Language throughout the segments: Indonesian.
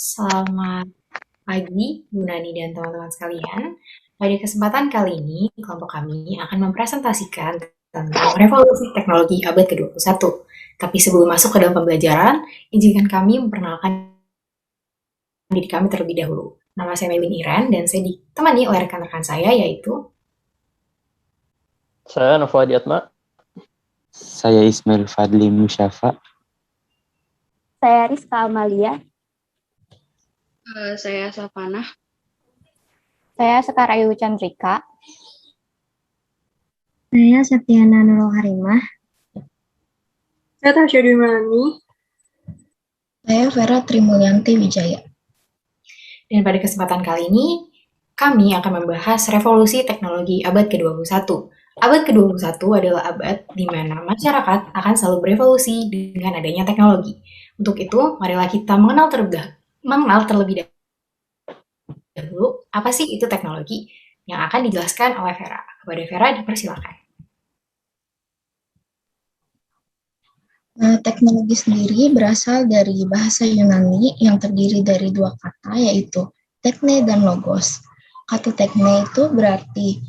Selamat pagi, Bu Nani dan teman-teman sekalian. Pada kesempatan kali ini, kelompok kami akan mempresentasikan tentang revolusi teknologi abad ke-21. Tapi sebelum masuk ke dalam pembelajaran, izinkan kami memperkenalkan diri kami terlebih dahulu. Nama saya Melin Iren dan saya ditemani oleh rekan-rekan saya yaitu Saya Nova Diatma. Saya Ismail Fadli Musyafa. Saya Rizka Amalia. Saya Savana. Saya Sekar Ayu Chandrika. Saya Septiana Nurul Harimah. Saya Tasya Dimani. Saya Vera Trimulyanti Wijaya. Dan pada kesempatan kali ini, kami akan membahas revolusi teknologi abad ke-21. Abad ke-21 adalah abad di mana masyarakat akan selalu berevolusi dengan adanya teknologi. Untuk itu, marilah kita mengenal terlebih dahulu apa sih itu teknologi yang akan dijelaskan oleh Vera. Kepada Vera, dipersilakan. Teknologi sendiri berasal dari bahasa Yunani yang terdiri dari dua kata, yaitu tekne dan logos. Kata tekne itu berarti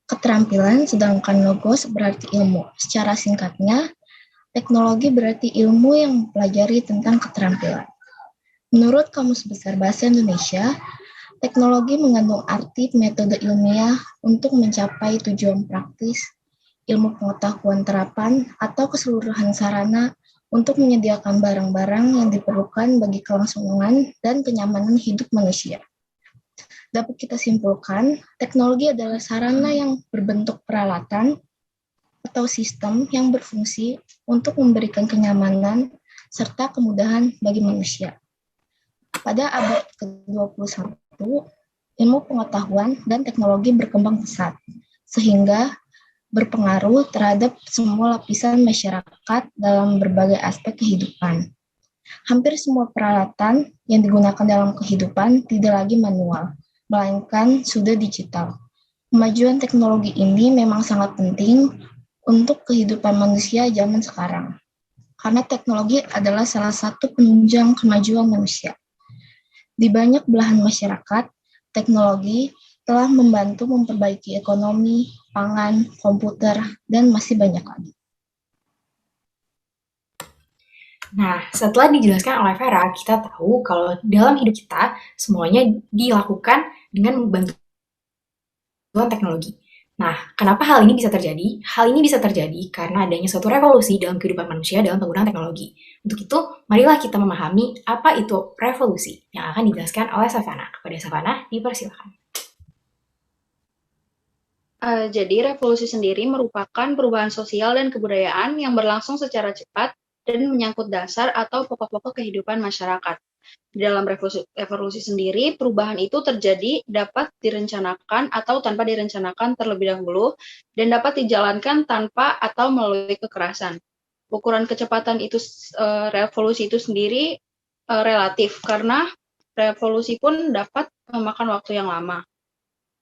keterampilan, sedangkan logos berarti ilmu. Secara singkatnya, teknologi berarti ilmu yang mempelajari tentang keterampilan. Menurut Kamus Besar Bahasa Indonesia, teknologi mengandung arti metode ilmiah untuk mencapai tujuan praktis, ilmu pengetahuan terapan, atau keseluruhan sarana untuk menyediakan barang-barang yang diperlukan bagi kelangsungan dan kenyamanan hidup manusia. Dapat kita simpulkan, teknologi adalah sarana yang berbentuk peralatan atau sistem yang berfungsi untuk memberikan kenyamanan serta kemudahan bagi manusia. Pada abad ke-21, ilmu pengetahuan dan teknologi berkembang pesat, sehingga berpengaruh terhadap semua lapisan masyarakat dalam berbagai aspek kehidupan. Hampir semua peralatan yang digunakan dalam kehidupan tidak lagi manual, melainkan sudah digital. Kemajuan teknologi ini memang sangat penting untuk kehidupan manusia zaman sekarang, karena teknologi adalah salah satu penunjang kemajuan manusia. Di banyak belahan masyarakat, teknologi telah membantu memperbaiki ekonomi, pangan, komputer, dan masih banyak lagi. Nah, setelah dijelaskan oleh Vera, kita tahu kalau dalam hidup kita semuanya dilakukan dengan bantuan teknologi. Nah, kenapa hal ini bisa terjadi? Hal ini bisa terjadi karena adanya suatu revolusi dalam kehidupan manusia dalam penggunaan teknologi. Untuk itu, marilah kita memahami apa itu revolusi yang akan dijelaskan oleh Savana. Kepada Savana, dipersilakan. Jadi revolusi sendiri merupakan perubahan sosial dan kebudayaan yang berlangsung secara cepat dan menyangkut dasar atau pokok-pokok kehidupan masyarakat. Di dalam revolusi sendiri, perubahan itu terjadi dapat direncanakan atau tanpa direncanakan terlebih dahulu dan dapat dijalankan tanpa atau melalui kekerasan. Ukuran kecepatan itu revolusi itu sendiri relatif karena revolusi pun dapat memakan waktu yang lama.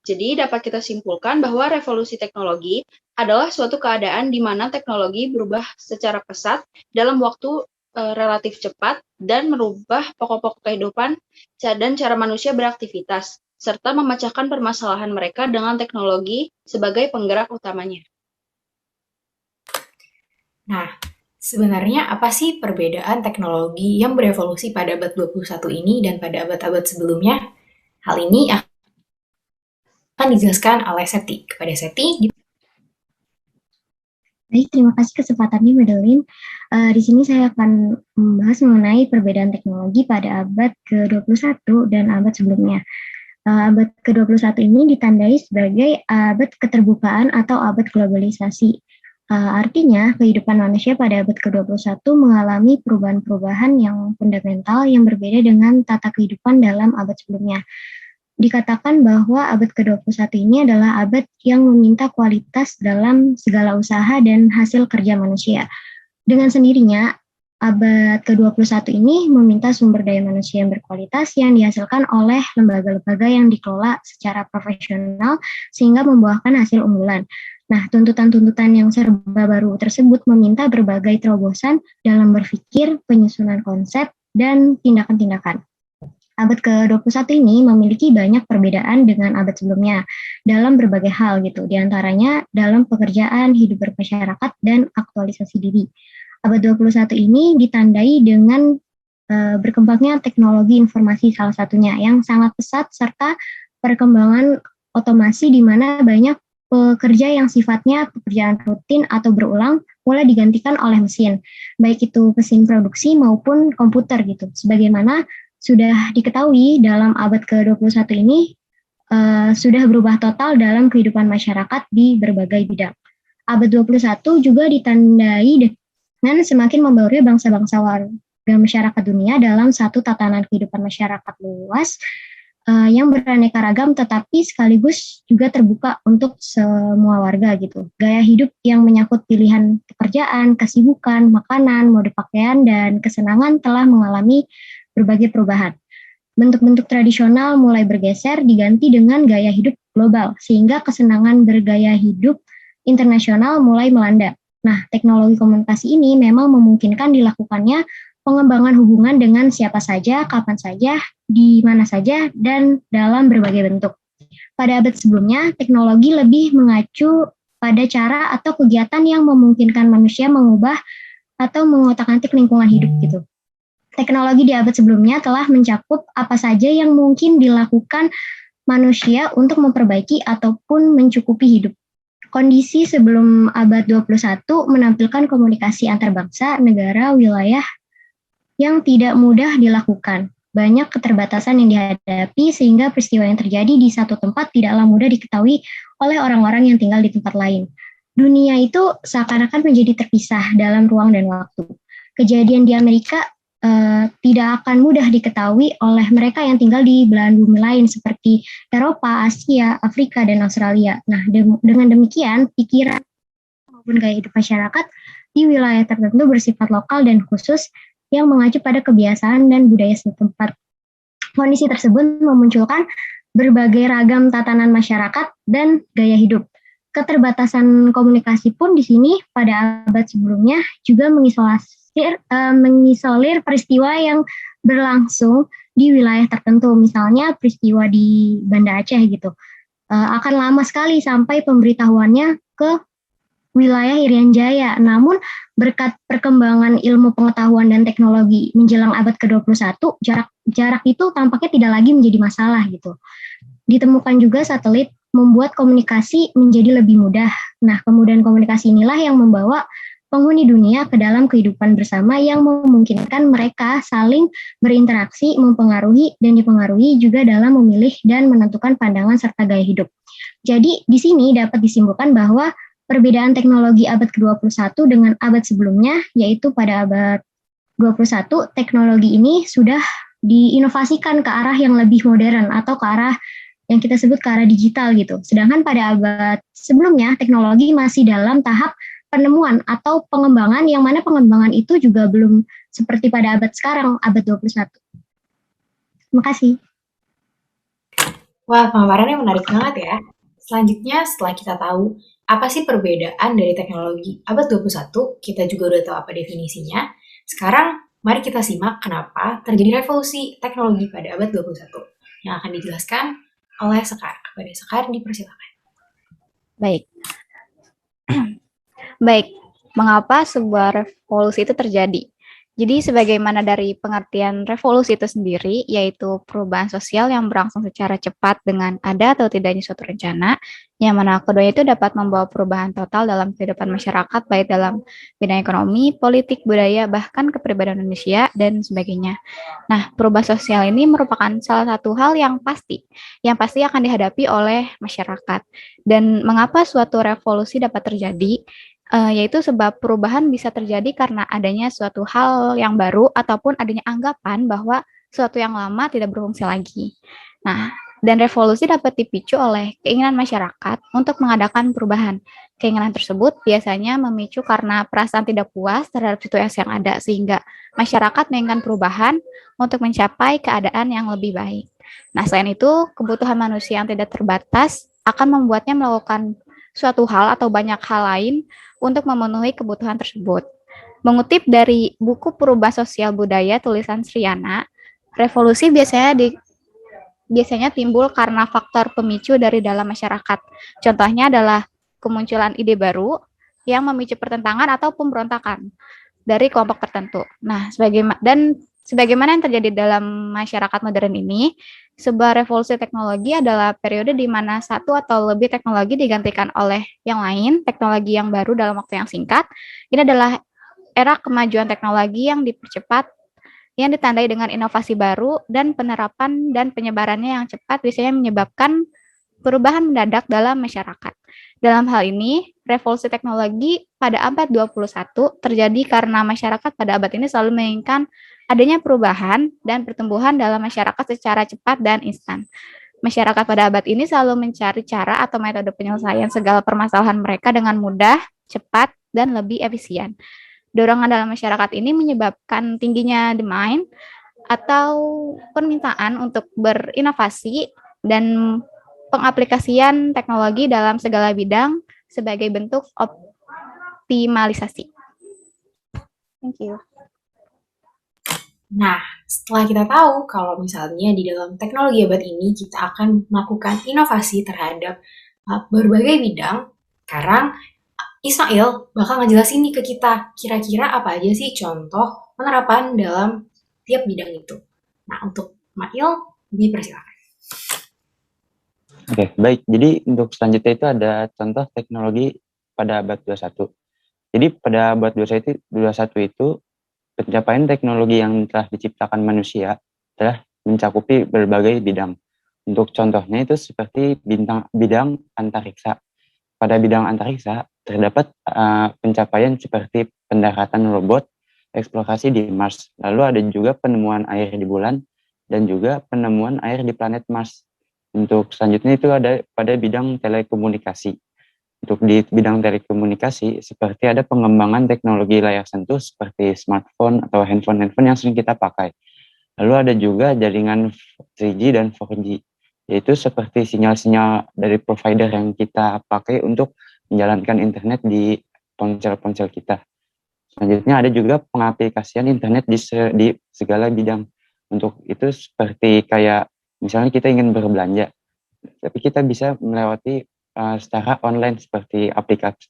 Jadi dapat kita simpulkan bahwa revolusi teknologi adalah suatu keadaan di mana teknologi berubah secara pesat dalam waktu relatif cepat dan merubah pokok-pokok kehidupan dan cara manusia beraktivitas, serta memecahkan permasalahan mereka dengan teknologi sebagai penggerak utamanya. Nah, sebenarnya apa sih perbedaan teknologi yang berevolusi pada abad 21 ini dan pada abad-abad sebelumnya? Hal ini akan dijelaskan oleh Septi. Kepada Septi. Baik, terima kasih kesempatannya, Madeline. Di sini saya akan membahas mengenai perbedaan teknologi pada abad ke-21 dan abad sebelumnya. Abad ke-21 ini ditandai sebagai abad keterbukaan atau abad globalisasi. Artinya, kehidupan manusia pada abad ke-21 mengalami perubahan-perubahan yang fundamental yang berbeda dengan tata kehidupan dalam abad sebelumnya. Dikatakan bahwa abad ke-21 ini adalah abad yang meminta kualitas dalam segala usaha dan hasil kerja manusia. Dengan sendirinya, abad ke-21 ini meminta sumber daya manusia yang berkualitas yang dihasilkan oleh lembaga-lembaga yang dikelola secara profesional sehingga membuahkan hasil unggulan. Nah, tuntutan-tuntutan yang serba baru tersebut meminta berbagai terobosan dalam berpikir, penyusunan konsep, dan tindakan-tindakan. abad ke-21 ini memiliki banyak perbedaan dengan abad sebelumnya dalam berbagai hal gitu, diantaranya dalam pekerjaan, hidup bermasyarakat, dan aktualisasi diri. Abad 21 ini ditandai dengan berkembangnya teknologi informasi salah satunya yang sangat pesat serta perkembangan otomasi di mana banyak pekerja yang sifatnya pekerjaan rutin atau berulang mulai digantikan oleh mesin, baik itu mesin produksi maupun komputer gitu. Sebagaimana sudah diketahui dalam abad ke-21 ini sudah berubah total dalam kehidupan masyarakat di berbagai bidang. Abad 21 juga ditandai dengan semakin membaurnya bangsa-bangsa warga masyarakat dunia dalam satu tatanan kehidupan masyarakat luas yang beraneka ragam tetapi sekaligus juga terbuka untuk semua warga gitu. Gaya hidup yang menyangkut pilihan pekerjaan, kesibukan, makanan, mode pakaian, dan kesenangan telah mengalami berbagai perubahan. Bentuk-bentuk tradisional mulai bergeser diganti dengan gaya hidup global sehingga kesenangan bergaya hidup internasional mulai melanda. Nah, teknologi komunikasi ini memang memungkinkan dilakukannya pengembangan hubungan dengan siapa saja, kapan saja, di mana saja, dan dalam berbagai bentuk. Pada abad sebelumnya, teknologi lebih mengacu pada cara atau kegiatan yang memungkinkan manusia mengubah atau mengotak-atik lingkungan hidup gitu. Teknologi di abad sebelumnya telah mencakup apa saja yang mungkin dilakukan manusia untuk memperbaiki ataupun mencukupi hidup. Kondisi sebelum abad 21 menampilkan komunikasi antar bangsa, negara, wilayah yang tidak mudah dilakukan. Banyak keterbatasan yang dihadapi sehingga peristiwa yang terjadi di satu tempat tidaklah mudah diketahui oleh orang-orang yang tinggal di tempat lain. Dunia itu seakan-akan menjadi terpisah dalam ruang dan waktu. Kejadian di Amerika tidak akan mudah diketahui oleh mereka yang tinggal di belahan bumi lain seperti Eropa, Asia, Afrika, dan Australia. Nah, dengan demikian, pikiran maupun gaya hidup masyarakat di wilayah tertentu bersifat lokal dan khusus yang mengacu pada kebiasaan dan budaya setempat. Kondisi tersebut memunculkan berbagai ragam tatanan masyarakat dan gaya hidup. Keterbatasan komunikasi pun di sini pada abad sebelumnya juga mengisolir peristiwa yang berlangsung di wilayah tertentu. Misalnya peristiwa di Banda Aceh gitu. Akan lama sekali sampai pemberitahuannya ke wilayah Irian Jaya. Namun berkat perkembangan ilmu pengetahuan dan teknologi menjelang abad ke-21, jarak itu tampaknya tidak lagi menjadi masalah gitu. Ditemukan juga satelit membuat komunikasi menjadi lebih mudah. Nah, kemudahan komunikasi inilah yang membawa penghuni dunia ke dalam kehidupan bersama yang memungkinkan mereka saling berinteraksi, mempengaruhi dan dipengaruhi juga dalam memilih dan menentukan pandangan serta gaya hidup. Jadi, di sini dapat disimpulkan bahwa perbedaan teknologi abad ke-21 dengan abad sebelumnya, yaitu pada abad 21, teknologi ini sudah diinovasikan ke arah yang lebih modern atau ke arah yang kita sebut ke arah digital gitu. Sedangkan pada abad sebelumnya, teknologi masih dalam tahap penemuan atau pengembangan, yang mana pengembangan itu juga belum seperti pada abad sekarang, abad 21. Terima kasih. Wah, pemaparannya menarik banget ya. Selanjutnya, setelah kita tahu apa sih perbedaan dari teknologi abad 21, kita juga udah tahu apa definisinya. Sekarang, mari kita simak kenapa terjadi revolusi teknologi pada abad 21 yang akan dijelaskan oleh Sekar. Kepada Sekar, dipersilakan. Baik. Baik, mengapa sebuah revolusi itu terjadi? Jadi sebagaimana dari pengertian revolusi itu sendiri, yaitu perubahan sosial yang berlangsung secara cepat dengan ada atau tidaknya suatu rencana, yang mana keduanya itu dapat membawa perubahan total dalam kehidupan masyarakat, baik dalam bidang ekonomi, politik, budaya, bahkan kepribadian manusia, dan sebagainya. Nah, perubahan sosial ini merupakan salah satu hal yang pasti akan dihadapi oleh masyarakat. Dan mengapa suatu revolusi dapat terjadi? Yaitu sebab perubahan bisa terjadi karena adanya suatu hal yang baru ataupun adanya anggapan bahwa suatu yang lama tidak berfungsi lagi. Nah, dan revolusi dapat dipicu oleh keinginan masyarakat untuk mengadakan perubahan. Keinginan tersebut biasanya memicu karena perasaan tidak puas terhadap situasi yang ada, sehingga masyarakat menginginkan perubahan untuk mencapai keadaan yang lebih baik. Nah, selain itu, kebutuhan manusia yang tidak terbatas akan membuatnya melakukan suatu hal atau banyak hal lain untuk memenuhi kebutuhan tersebut. Mengutip dari buku Perubahan Sosial Budaya tulisan Sriana, Revolusi biasanya timbul karena faktor pemicu dari dalam masyarakat. Contohnya adalah kemunculan ide baru yang memicu pertentangan atau pemberontakan dari kelompok tertentu. Nah, sebagaimana yang terjadi dalam masyarakat modern ini, sebuah revolusi teknologi adalah periode di mana satu atau lebih teknologi digantikan oleh yang lain, teknologi yang baru dalam waktu yang singkat. Ini adalah era kemajuan teknologi yang dipercepat, yang ditandai dengan inovasi baru dan penerapan dan penyebarannya yang cepat biasanya menyebabkan perubahan mendadak dalam masyarakat. Dalam hal ini, revolusi teknologi pada abad 21 terjadi karena masyarakat pada abad ini selalu menginginkan adanya perubahan dan pertumbuhan dalam masyarakat secara cepat dan instan. Masyarakat pada abad ini selalu mencari cara atau metode penyelesaian segala permasalahan mereka dengan mudah, cepat, dan lebih efisien. Dorongan dalam masyarakat ini menyebabkan tingginya demand atau permintaan untuk berinovasi dan pengaplikasian teknologi dalam segala bidang sebagai bentuk optimalisasi. Thank you. Nah, setelah kita tahu kalau misalnya di dalam teknologi abad ini kita akan melakukan inovasi terhadap berbagai bidang, sekarang Ismail bakal ngejelasin nih ke kita, kira-kira apa aja sih contoh penerapan dalam tiap bidang itu. Nah, untuk Ismail, dipersilakan. Oke, baik. Jadi untuk selanjutnya itu ada contoh teknologi pada abad 21. Jadi pada abad 21 itu pencapaian teknologi yang telah diciptakan manusia telah mencakupi berbagai bidang. Untuk contohnya itu seperti bidang antariksa. Pada bidang antariksa terdapat pencapaian seperti pendaratan robot, eksplorasi di Mars. Lalu ada juga penemuan air di bulan dan juga penemuan air di planet Mars. Untuk selanjutnya itu ada pada bidang telekomunikasi. Untuk di bidang telekomunikasi seperti ada pengembangan teknologi layar sentuh seperti smartphone atau handphone yang sering kita pakai. Lalu ada juga jaringan 3G dan 4G, yaitu seperti sinyal-sinyal dari provider yang kita pakai untuk menjalankan internet di ponsel-ponsel kita. Selanjutnya ada juga pengaplikasian internet di segala bidang. Untuk itu seperti kayak misalnya kita ingin berbelanja, tapi kita bisa melewati secara online seperti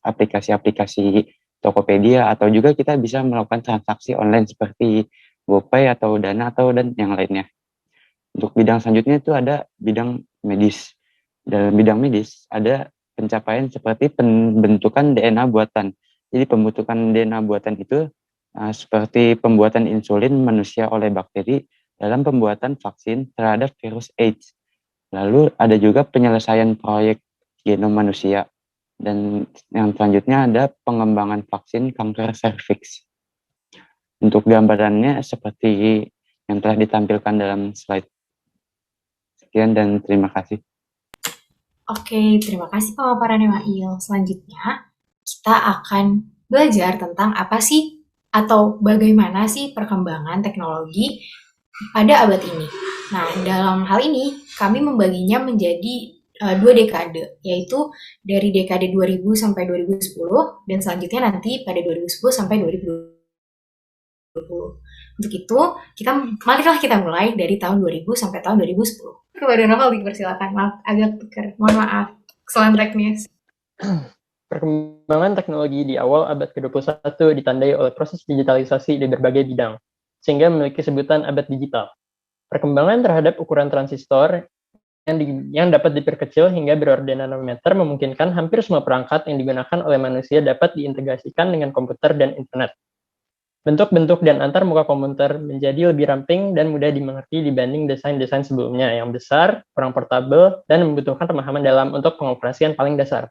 aplikasi-aplikasi Tokopedia, atau juga kita bisa melakukan transaksi online seperti GoPay atau Dana dan yang lainnya. Untuk bidang selanjutnya itu ada bidang medis. Dalam bidang medis ada pencapaian seperti pembentukan DNA buatan. Jadi pembentukan DNA buatan itu seperti pembuatan insulin manusia oleh bakteri dalam pembuatan vaksin terhadap virus AIDS. Lalu ada juga penyelesaian proyek genom manusia. Dan yang selanjutnya ada pengembangan vaksin kanker serviks. Untuk gambarannya seperti yang telah ditampilkan dalam slide. Sekian dan terima kasih. Oke, terima kasih pemaparannya Mail. Selanjutnya, kita akan belajar tentang apa sih atau bagaimana sih perkembangan teknologi pada abad ini. Nah, dalam hal ini, kami membaginya menjadi 2 dekade, yaitu dari dekade 2000 sampai 2010, dan selanjutnya nanti pada 2010 sampai 2020. Untuk itu, marilah kita mulai dari tahun 2000 sampai tahun 2010. Kepada Novel dipersilakan, maaf agak tukar, mohon maaf, kesalahan teknis. Perkembangan teknologi di awal abad ke-21 ditandai oleh proses digitalisasi di berbagai bidang, sehingga memiliki sebutan abad digital. Perkembangan terhadap ukuran transistor yang dapat diperkecil hingga berorder nanometer memungkinkan hampir semua perangkat yang digunakan oleh manusia dapat diintegrasikan dengan komputer dan internet. Bentuk-bentuk dan antar muka komputer menjadi lebih ramping dan mudah dimengerti dibanding desain-desain sebelumnya yang besar, kurang portabel, dan membutuhkan pemahaman dalam untuk pengoperasian paling dasar.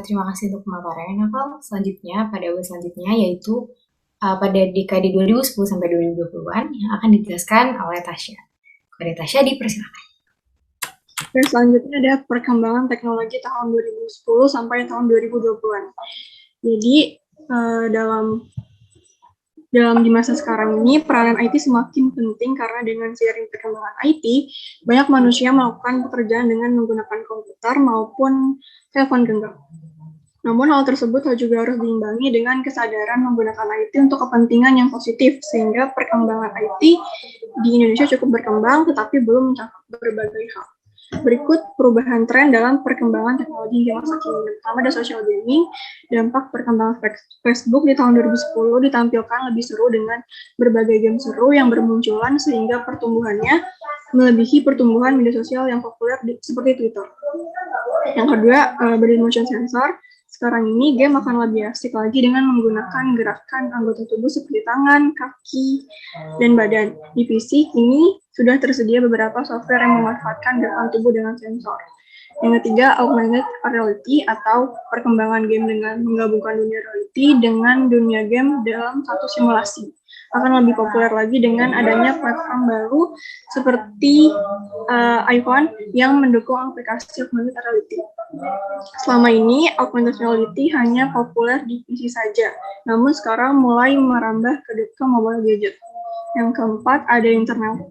Terima kasih untuk pemaparannya, Novel. Selanjutnya, pada abad selanjutnya, yaitu pada dekade 2010 sampai 2020-an yang akan dijelaskan oleh Tasya. Kepada Tasya, dipersilakan. Dan selanjutnya ada perkembangan teknologi tahun 2010 sampai tahun 2020-an. Jadi, dalam di masa sekarang ini, peranan IT semakin penting karena dengan seiring perkembangan IT, banyak manusia melakukan pekerjaan dengan menggunakan komputer maupun telepon genggam. Namun hal tersebut juga harus diimbangi dengan kesadaran menggunakan IT untuk kepentingan yang positif, sehingga perkembangan IT di Indonesia cukup berkembang, tetapi belum mencakup berbagai hal. Berikut perubahan tren dalam perkembangan teknologi hingga masa kini. Pertama ada social gaming. Dampak perkembangan Facebook di tahun 2010 ditampilkan lebih seru dengan berbagai game seru yang bermunculan sehingga pertumbuhannya melebihi pertumbuhan media sosial yang populer seperti Twitter. Yang kedua, body motion sensor. Sekarang ini game akan lebih asik lagi dengan menggunakan gerakan anggota tubuh seperti tangan, kaki, dan badan. Di PC ini sudah tersedia beberapa software yang memanfaatkan gerakan tubuh dengan sensor. Yang ketiga, augmented reality atau perkembangan game dengan menggabungkan dunia reality dengan dunia game dalam satu simulasi. Akan lebih populer lagi dengan adanya platform baru seperti iPhone yang mendukung aplikasi augmented reality. Selama ini, augmented reality hanya populer di PC saja, namun sekarang mulai merambah ke mobile gadget. Yang keempat, ada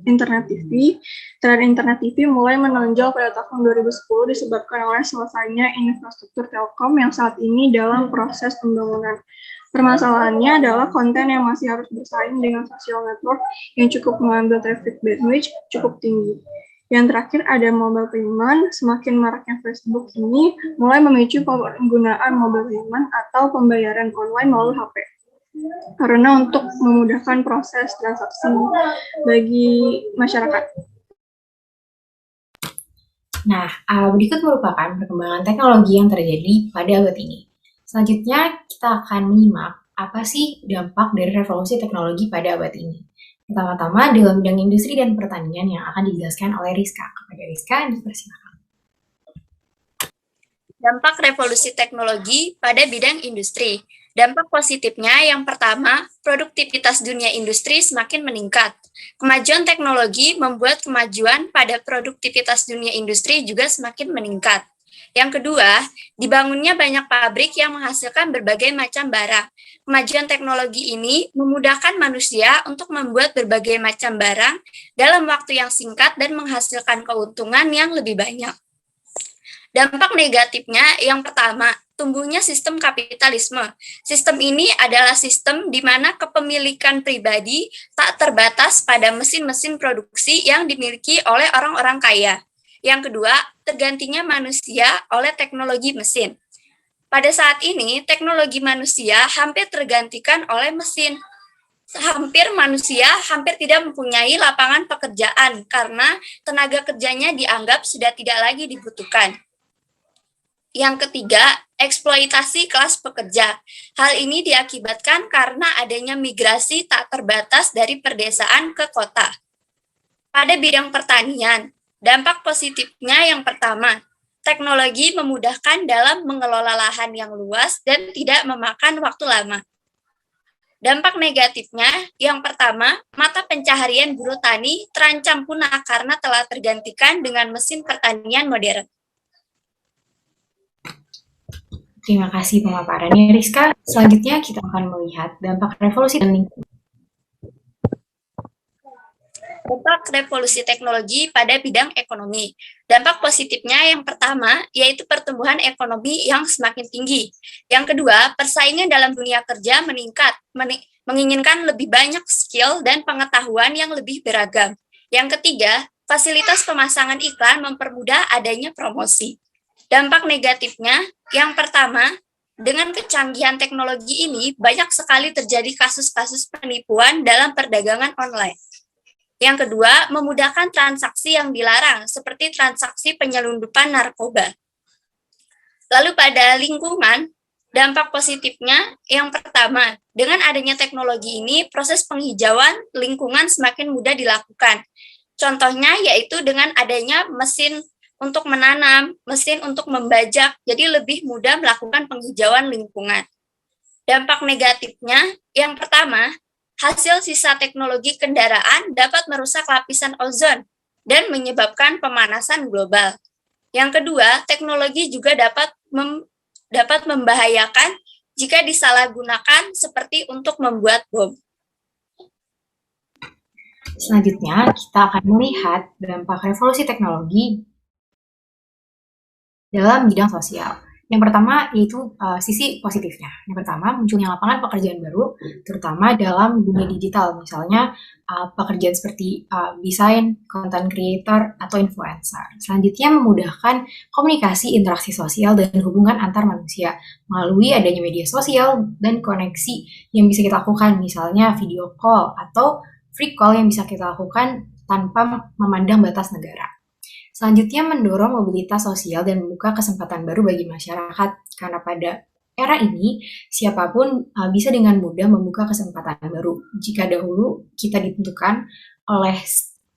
internet TV. Tren internet TV mulai menonjol pada tahun 2010 disebabkan oleh selesainya infrastruktur Telkom yang saat ini dalam proses pembangunan. Permasalahannya adalah konten yang masih harus bersaing dengan social network yang cukup mengambil traffic bandwidth cukup tinggi. Yang terakhir ada mobile payment. Semakin maraknya Facebook ini mulai memicu penggunaan mobile payment atau pembayaran online melalui HP. Karena untuk memudahkan proses transaksi bagi masyarakat. Nah, berikut merupakan perkembangan teknologi yang terjadi pada abad ini. Selanjutnya, kita akan menyimak apa sih dampak dari revolusi teknologi pada abad ini. Pertama-tama, dalam bidang industri dan pertanian yang akan dijelaskan oleh Rizka. Kepada Rizka, dipersilakan. Dampak revolusi teknologi pada bidang industri. Dampak positifnya yang pertama, produktivitas dunia industri semakin meningkat. Kemajuan teknologi membuat kemajuan pada produktivitas dunia industri juga semakin meningkat. Yang kedua, dibangunnya banyak pabrik yang menghasilkan berbagai macam barang. Kemajuan teknologi ini memudahkan manusia untuk membuat berbagai macam barang dalam waktu yang singkat dan menghasilkan keuntungan yang lebih banyak. Dampak negatifnya yang pertama, tumbuhnya sistem kapitalisme. Sistem ini adalah sistem di mana kepemilikan pribadi tak terbatas pada mesin-mesin produksi yang dimiliki oleh orang-orang kaya. Yang kedua, tergantinya manusia oleh teknologi mesin. Pada saat ini, teknologi manusia hampir tergantikan oleh mesin. Manusia hampir tidak mempunyai lapangan pekerjaan karena tenaga kerjanya dianggap sudah tidak lagi dibutuhkan. Yang ketiga, eksploitasi kelas pekerja. Hal ini diakibatkan karena adanya migrasi tak terbatas dari perdesaan ke kota. Pada bidang pertanian, dampak positifnya yang pertama, teknologi memudahkan dalam mengelola lahan yang luas dan tidak memakan waktu lama. Dampak negatifnya yang pertama, mata pencaharian buruh tani terancam punah karena telah tergantikan dengan mesin pertanian modern. Terima kasih pemaparannya, Rizka. Selanjutnya kita akan melihat dampak revolusi dan lingkungan. Dampak revolusi teknologi pada bidang ekonomi. Dampak positifnya yang pertama, yaitu pertumbuhan ekonomi yang semakin tinggi. Yang kedua, persaingan dalam dunia kerja meningkat, menginginkan lebih banyak skill dan pengetahuan yang lebih beragam. Yang ketiga, fasilitas pemasangan iklan mempermudah adanya promosi. Dampak negatifnya, yang pertama, dengan kecanggihan teknologi ini, banyak sekali terjadi kasus-kasus penipuan dalam perdagangan online. Yang kedua, memudahkan transaksi yang dilarang, seperti transaksi penyelundupan narkoba. Lalu pada lingkungan, dampak positifnya, yang pertama, dengan adanya teknologi ini, proses penghijauan lingkungan semakin mudah dilakukan. Contohnya yaitu dengan adanya mesin untuk menanam, mesin untuk membajak, jadi lebih mudah melakukan penghijauan lingkungan. Dampak negatifnya, yang pertama, hasil sisa teknologi kendaraan dapat merusak lapisan ozon dan menyebabkan pemanasan global. Yang kedua, teknologi juga dapat membahayakan jika disalahgunakan seperti untuk membuat bom. Selanjutnya, kita akan melihat dampak revolusi teknologi dalam bidang sosial. Yang pertama yaitu sisi positifnya. Yang pertama, munculnya lapangan pekerjaan baru, terutama dalam dunia digital, misalnya pekerjaan seperti desain, content creator, atau influencer. Selanjutnya, memudahkan komunikasi, interaksi sosial, dan hubungan antar manusia melalui adanya media sosial dan koneksi yang bisa kita lakukan, misalnya video call atau free call yang bisa kita lakukan tanpa memandang batas negara. Selanjutnya, mendorong mobilitas sosial dan membuka kesempatan baru bagi masyarakat, karena pada era ini siapapun bisa dengan mudah membuka kesempatan baru. Jika dahulu kita ditentukan oleh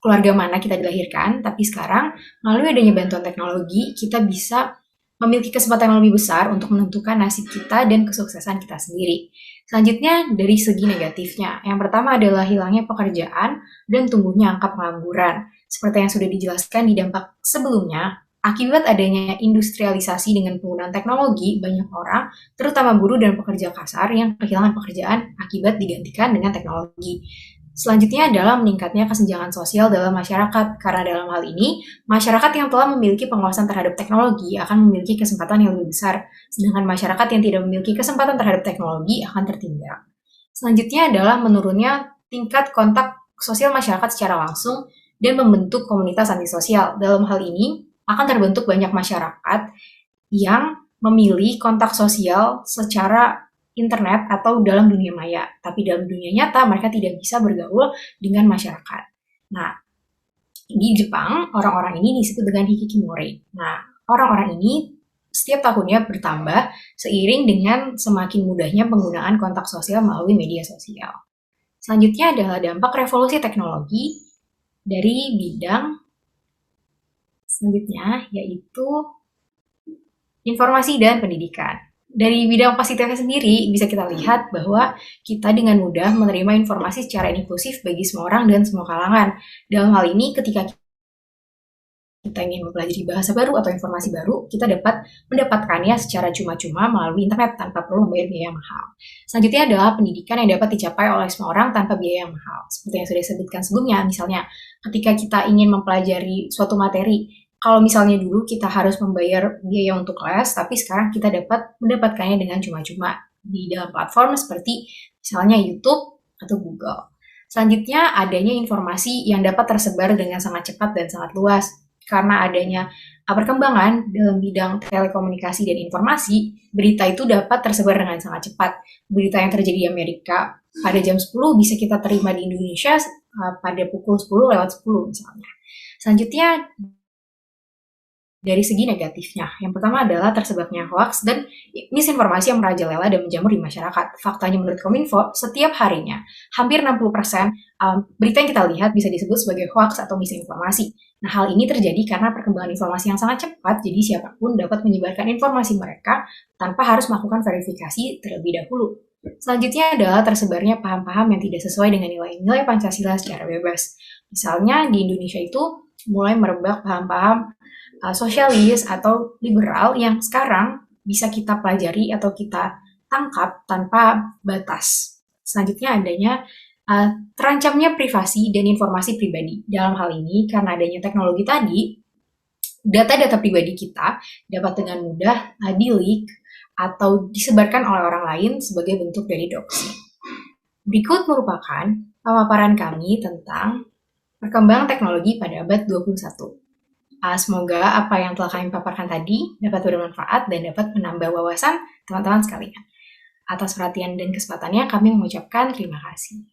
keluarga mana kita dilahirkan, tapi sekarang melalui adanya bantuan teknologi kita bisa memiliki kesempatan yang lebih besar untuk menentukan nasib kita dan kesuksesan kita sendiri. Selanjutnya, dari segi negatifnya, yang pertama adalah hilangnya pekerjaan dan tumbuhnya angka pengangguran. Seperti yang sudah dijelaskan di dampak sebelumnya, akibat adanya industrialisasi dengan penggunaan teknologi, banyak orang, terutama buruh dan pekerja kasar, yang kehilangan pekerjaan akibat digantikan dengan teknologi. Selanjutnya adalah meningkatnya kesenjangan sosial dalam masyarakat, karena dalam hal ini, masyarakat yang telah memiliki penguasaan terhadap teknologi akan memiliki kesempatan yang lebih besar, sedangkan masyarakat yang tidak memiliki kesempatan terhadap teknologi akan tertinggal. Selanjutnya adalah menurunnya tingkat kontak sosial masyarakat secara langsung dan membentuk komunitas antisosial. Dalam hal ini, akan terbentuk banyak masyarakat yang memilih kontak sosial secara internet atau dalam dunia maya, tapi dalam dunia nyata mereka tidak bisa bergaul dengan masyarakat. Nah, di Jepang, orang-orang ini disebut dengan hikikomori. Nah, orang-orang ini setiap tahunnya bertambah seiring dengan semakin mudahnya penggunaan kontak sosial melalui media sosial. Selanjutnya adalah dampak revolusi teknologi dari bidang selanjutnya, yaitu informasi dan pendidikan. Dari bidang positifnya sendiri, bisa kita lihat bahwa kita dengan mudah menerima informasi secara inklusif bagi semua orang dan semua kalangan. Dalam hal ini, ketika kita ingin mempelajari bahasa baru atau informasi baru, kita dapat mendapatkannya secara cuma-cuma melalui internet tanpa perlu membayar biaya mahal. Selanjutnya adalah pendidikan yang dapat dicapai oleh semua orang tanpa biaya yang mahal. Seperti yang sudah disebutkan sebelumnya, misalnya ketika kita ingin mempelajari suatu materi, kalau misalnya dulu kita harus membayar biaya untuk les, tapi sekarang kita dapat mendapatkannya dengan cuma-cuma di dalam platform seperti misalnya YouTube atau Google. Selanjutnya, adanya informasi yang dapat tersebar dengan sangat cepat dan sangat luas. Karena adanya perkembangan dalam bidang telekomunikasi dan informasi, berita itu dapat tersebar dengan sangat cepat. Berita yang terjadi di Amerika pada jam 10 bisa kita terima di Indonesia pada pukul 10 lewat 10 misalnya. Selanjutnya, dari segi negatifnya, yang pertama adalah tersebarnya hoax dan misinformasi yang merajalela dan menjamur di masyarakat. Faktanya menurut Kominfo, setiap harinya hampir 60% berita yang kita lihat bisa disebut sebagai hoax atau misinformasi. Nah, hal ini terjadi karena perkembangan informasi yang sangat cepat, jadi siapapun dapat menyebarkan informasi mereka tanpa harus melakukan verifikasi terlebih dahulu. Selanjutnya adalah tersebarnya paham-paham yang tidak sesuai dengan nilai-nilai Pancasila secara bebas. Misalnya di Indonesia itu mulai merebak paham-paham sosialis atau liberal yang sekarang bisa kita pelajari atau kita tangkap tanpa batas. Selanjutnya adanya terancamnya privasi dan informasi pribadi. Dalam hal ini, karena adanya teknologi tadi, data-data pribadi kita dapat dengan mudah di-leak atau disebarkan oleh orang lain sebagai bentuk dari doxing. Berikut merupakan pemaparan kami tentang perkembangan teknologi pada abad 21. Semoga apa yang telah kami paparkan tadi dapat bermanfaat dan dapat menambah wawasan teman-teman sekalian. Atas perhatian dan kesempatannya, kami mengucapkan terima kasih.